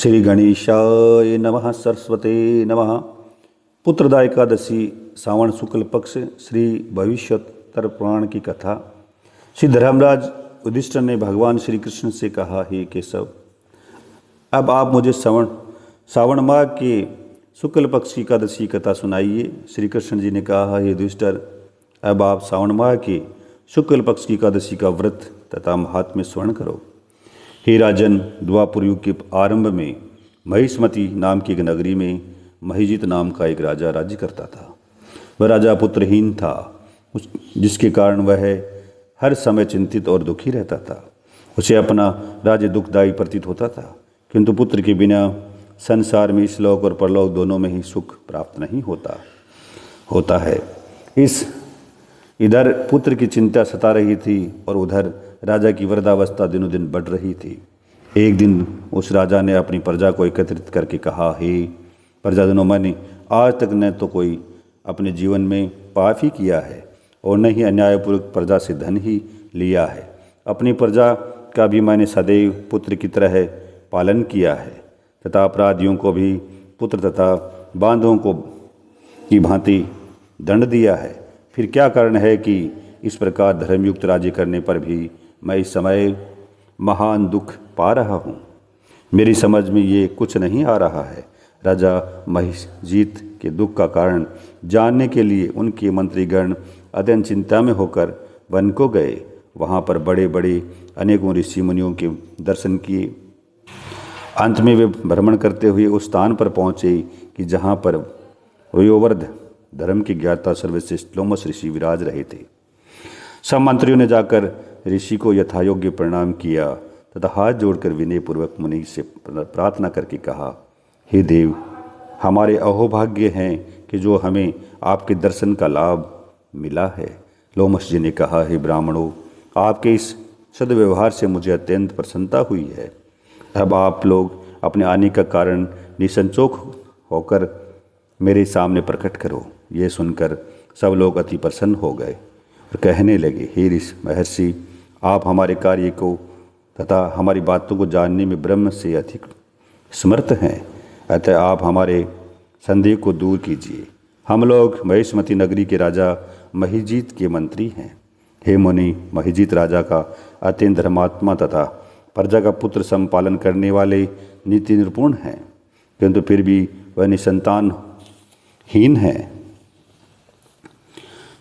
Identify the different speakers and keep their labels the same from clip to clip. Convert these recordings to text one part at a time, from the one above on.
Speaker 1: श्री गणेशाय नमः। सरस्वते नमः। पुत्रदा एकादशी सावन शुक्ल पक्ष श्री भविष्योत्तर पुराण की कथा। श्री धर्मराज युधिष्ठिर ने भगवान श्री कृष्ण से कहा, हे केशव, अब आप मुझे सावन माह के शुक्ल पक्ष की एकादशी कथा सुनाइए। श्री कृष्ण जी ने कहा, हे युधिष्ठिर, अब आप सावन माह के शुक्ल पक्ष की एकादशी का व्रत तथा महात्म्य स्मरण करो। हे राजन, द्वापर युग के आरंभ में महिष्मती नाम की एक नगरी में महिजीत नाम का एक राजा राज्य करता था। वह राजा पुत्रहीन था, जिसके कारण वह हर समय चिंतित और दुखी रहता था। उसे अपना राज्य दुखदायी प्रतीत होता था, किंतु पुत्र के बिना संसार में इस-लोक और परलोक दोनों में ही सुख प्राप्त नहीं होता है। इधर पुत्र की चिंता सता रही थी और उधर राजा की वृद्धावस्था दिनों दिन बढ़ रही थी। एक दिन उस राजा ने अपनी प्रजा को एकत्रित करके कहा, हे प्रजाजनों, मैंने आज तक न तो कोई अपने जीवन में पाप ही किया है और न ही अन्यायपूर्वक प्रजा से धन ही लिया है। अपनी प्रजा का भी मैंने सदैव पुत्र की तरह पालन किया है तथा अपराधियों को भी पुत्र तथा बांधों को की भांति दंड दिया है। फिर क्या कारण है कि इस प्रकार धर्मयुक्त राज्य करने पर भी मैं इस समय महान दुख पा रहा हूँ? मेरी समझ में ये कुछ नहीं आ रहा है। राजा महिजीत के दुख का कारण जानने के लिए उनके मंत्रीगण अत्यंत चिंता में होकर वन को गए। वहाँ पर बड़े बड़े अनेकों ऋषि मुनियों के दर्शन किए। अंत में वे भ्रमण करते हुए उस स्थान पर पहुँचे कि जहाँ पर वयोवृद्ध धर्म के ज्ञाता सर्वश्रेष्ठ लोमस ऋषि विराज रहे थे। सब मंत्रियों ने जाकर ऋषि को यथायोग्य प्रणाम किया तथा हाथ जोड़कर विनयपूर्वक मुनि से प्रार्थना करके कहा, हे देव, हमारे अहोभाग्य हैं कि जो हमें आपके दर्शन का लाभ मिला है। लोमस जी ने कहा, हे ब्राह्मणों, आपके इस सद्व्यवहार से मुझे अत्यंत प्रसन्नता हुई है। अब आप लोग अपने आने का कारण निसंकोच होकर मेरे सामने प्रकट करो। ये सुनकर सब लोग अति प्रसन्न हो गए और कहने लगे, हे महर्षि, आप हमारे कार्य को तथा हमारी बातों को जानने में ब्रह्म से अधिक समर्थ हैं, अतः आप हमारे संदेह को दूर कीजिए। हम लोग महिष्मती नगरी के राजा महिजीत के मंत्री हैं। हे मुनि, महिजीत राजा का अत्यंत धर्मात्मा तथा प्रजा का पुत्र संपालन करने वाले नीति निपुण हैं, किंतु फिर भी वह निसंतानहीन हैं,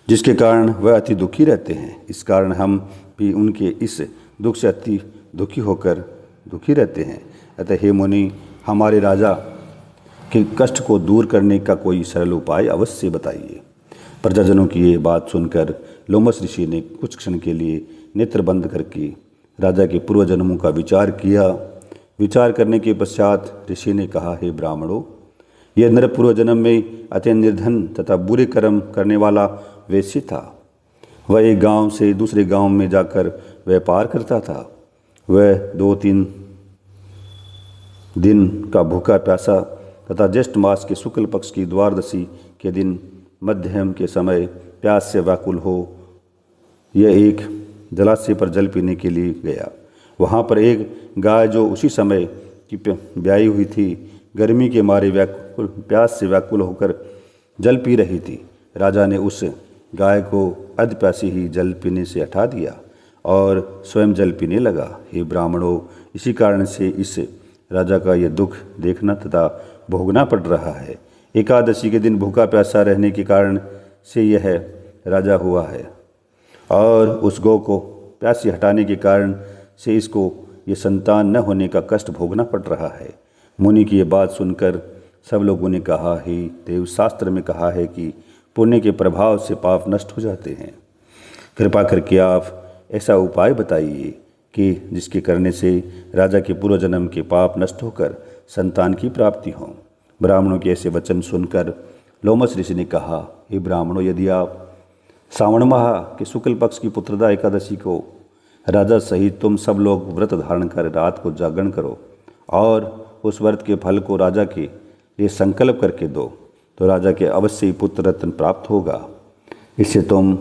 Speaker 1: जिसके कारण वह अति दुखी रहते हैं। इस कारण हम भी उनके इस दुख से अति दुखी रहते हैं। अतः हे मुनि, हमारे राजा के कष्ट को दूर करने का कोई सरल उपाय अवश्य बताइए। प्रजाजनों की ये बात सुनकर लोमस ऋषि ने कुछ क्षण के लिए नेत्र बंद करके राजा के पूर्व जन्मों का विचार किया। विचार करने के पश्चात ऋषि ने कहा, हे ब्राह्मणों, यह नर पूर्व जन्म में अत्यंत निर्धन तथा बुरे कर्म करने वाला वेश्य था। वह एक गांव से दूसरे गांव में जाकर व्यापार करता था। वह 2-3 दिन का भूखा प्यासा तथा ज्येष्ठ मास के शुक्ल पक्ष की द्वादशी के दिन मध्यम के समय प्यास से व्याकुल हो यह एक जलाशय पर जल पीने के लिए गया। वहाँ पर एक गाय जो उसी समय की ब्याई हुई थी, गर्मी के मारे प्यास से व्याकुल होकर जल पी रही थी। राजा ने उस गाय को अध प्यासी ही जल पीने से हटा दिया और स्वयं जल पीने लगा। हे ब्राह्मणों, इसी कारण से इस राजा का यह दुख देखना तथा भोगना पड़ रहा है। एकादशी के दिन भूखा प्यासा रहने के कारण से यह राजा हुआ है और उस गौ को प्यासी हटाने के कारण से इसको ये संतान न होने का कष्ट भोगना पड़ रहा है। मुनि की ये बात सुनकर सब लोगों ने कहा, हे देव, शास्त्र में कहा है कि पुण्य के प्रभाव से पाप नष्ट हो जाते हैं। कृपा करके आप ऐसा उपाय बताइए कि जिसके करने से राजा के पूर्व जन्म के पाप नष्ट होकर संतान की प्राप्ति हो। ब्राह्मणों के ऐसे वचन सुनकर लोमस ऋषि ने कहा, हे ब्राह्मणों, यदि आप सावन माह के शुक्ल पक्ष की पुत्रदा एकादशी को राजा सहित तुम सब लोग व्रत धारण कर रात को जागरण करो और उस व्रत के फल को राजा के लिए संकल्प करके दो, तो राजा के अवश्य ही पुत्र रत्न प्राप्त होगा। इससे तुम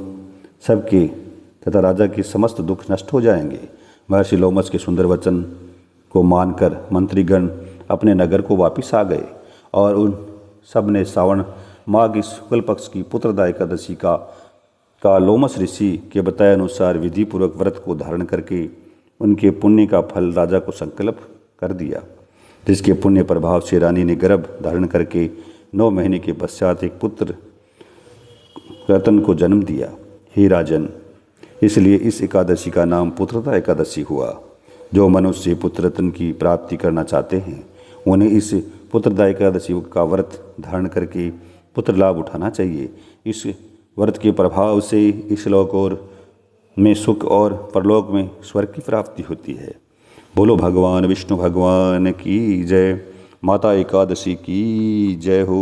Speaker 1: सबके तथा राजा के समस्त दुख नष्ट हो जाएंगे। महर्षि लोमस के सुंदर वचन को मानकर मंत्रीगण अपने नगर को वापस आ गए और उन सब ने श्रावण माह की शुक्ल पक्ष की पुत्रदा एकादशी का लोमस ऋषि के बताए अनुसार विधिपूर्वक व्रत को धारण करके उनके पुण्य का फल राजा को संकल्प कर दिया, जिसके पुण्य प्रभाव से रानी ने गर्भ धारण करके 9 महीने के पश्चात एक पुत्र रतन को जन्म दिया। हे राजन, इसलिए इस एकादशी का नाम पुत्रदा एकादशी हुआ। जो मनुष्य पुत्र रत्न की प्राप्ति करना चाहते हैं उन्हें इस पुत्रदा एकादशी का व्रत धारण करके पुत्र लाभ उठाना चाहिए। इस व्रत के प्रभाव से इस लोक और में सुख और परलोक में स्वर्ग की प्राप्ति होती है। बोलो भगवान विष्णु भगवान की जय। माता एकादशी की जय हो।